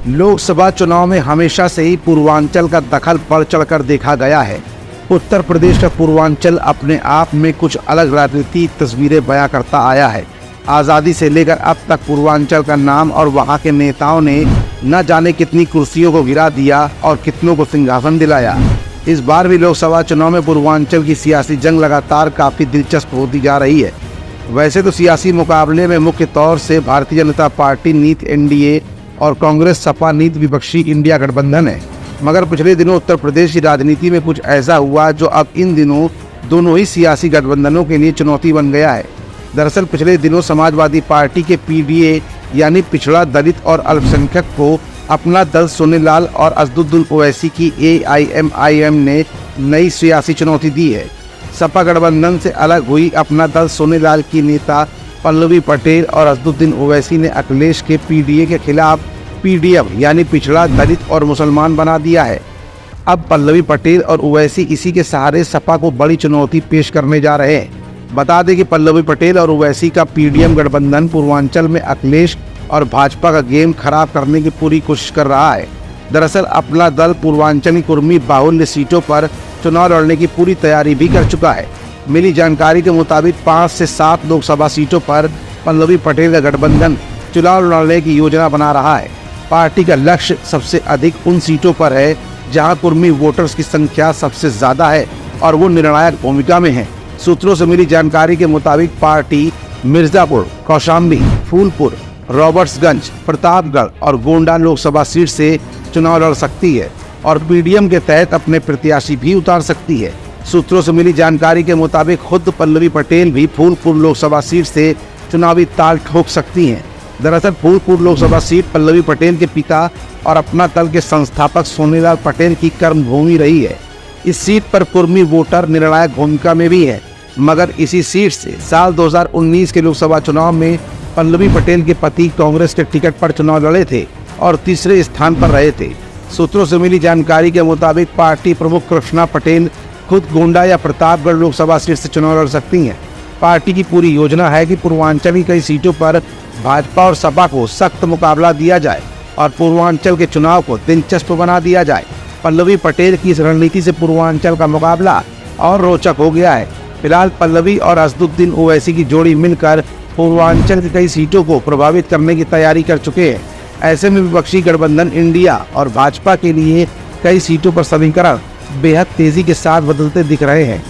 लोकसभा चुनाव में हमेशा से ही पूर्वांचल का दखल बढ़ चढ़कर देखा गया है। उत्तर प्रदेश का पूर्वांचल अपने आप में कुछ अलग राजनीतिक तस्वीरें बयां करता आया है। आज़ादी से लेकर अब तक पूर्वांचल का नाम और वहां के नेताओं ने न जाने कितनी कुर्सियों को गिरा दिया और कितनों को सिंहासन दिलाया। इस बार भी लोकसभा चुनाव में पूर्वांचल की सियासी जंग लगातार काफ़ी दिलचस्प होती जा रही है। वैसे तो सियासी मुकाबले में मुख्य तौर से भारतीय जनता पार्टी नीत एनडीए और कांग्रेस सपा नीत विपक्षी इंडिया गठबंधन है, मगर पिछले दिनों उत्तर प्रदेश की राजनीति में कुछ ऐसा हुआ जो अब इन दिनों दोनों ही सियासी गठबंधनों के लिए चुनौती बन गया है। दरअसल पिछले दिनों समाजवादी पार्टी के पीडीए यानी पिछड़ा, दलित और अल्पसंख्यक को अपना दल सोनेलाल और असदुद्दीन ओवैसी की एआईएमआईएम ने नई सियासी चुनौती दी है। सपा गठबंधन से अलग हुई अपना दल सोनेलाल की नेता पल्लवी पटेल और असदुद्दीन ओवैसी ने अखिलेश के पीडीए के खिलाफ पीडीएम यानी पिछड़ा, दलित और मुसलमान बना दिया है। अब पल्लवी पटेल और ओवैसी इसी के सहारे सपा को बड़ी चुनौती पेश करने जा रहे हैं। बता दें कि पल्लवी पटेल और ओवैसी का पीडीएम गठबंधन पूर्वांचल में अखिलेश और भाजपा का गेम खराब करने की पूरी कोशिश कर रहा है। दरअसल अपना दल पूर्वांचल की कुर्मी बाहुल्य सीटों पर चुनाव लड़ने की पूरी तैयारी भी कर चुका है। मिली जानकारी के मुताबिक 5 से 7 लोकसभा सीटों पर पल्लवी पटेल का गठबंधन चुनाव लड़ने की योजना बना रहा है। पार्टी का लक्ष्य सबसे अधिक उन सीटों पर है जहां कुर्मी वोटर्स की संख्या सबसे ज्यादा है और वो निर्णायक भूमिका में है। सूत्रों से मिली जानकारी के मुताबिक पार्टी मिर्जापुर, कौशाम्बी, फूलपुर, रॉबर्ट्सगंज, प्रतापगढ़ और गोंडा लोकसभा सीट से चुनाव लड़ सकती है और पीडीएम के तहत अपने प्रत्याशी भी उतार सकती है। सूत्रों से मिली जानकारी के मुताबिक खुद पल्लवी पटेल भी फूलपुर लोकसभा सीट से चुनावी ताल ठोक सकती हैं। दरअसल फूलपुर लोकसभा सीट पल्लवी पटेल के पिता और अपना दल के संस्थापक सोनेलाल पटेल की कर्मभूमि रही है। इस सीट पर कुर्मी वोटर निर्णायक भूमिका में भी है, मगर इसी सीट से साल 2019 के लोकसभा चुनाव में पल्लवी पटेल के पति कांग्रेस के टिकट पर चुनाव लड़े थे और तीसरे स्थान पर रहे थे। सूत्रों से मिली जानकारी के मुताबिक पार्टी प्रमुख कृष्णा पटेल खुद गोंडा या प्रतापगढ़ लोकसभा सीट से चुनाव लड़ सकती हैं। पार्टी की पूरी योजना है कि पूर्वांचल की कई सीटों पर भाजपा और सपा को सख्त मुकाबला दिया जाए और पूर्वांचल के चुनाव को दिलचस्प बना दिया जाए। पल्लवी पटेल की इस रणनीति से पूर्वांचल का मुकाबला और रोचक हो गया है। फिलहाल पल्लवी और असदुद्दीन ओवैसी की जोड़ी मिलकर पूर्वांचल की कई सीटों को प्रभावित करने की तैयारी कर चुके हैं। ऐसे में विपक्षी गठबंधन इंडिया और भाजपा के लिए कई सीटों पर समीकरण बेहद तेजी के साथ बदलते दिख रहे हैं।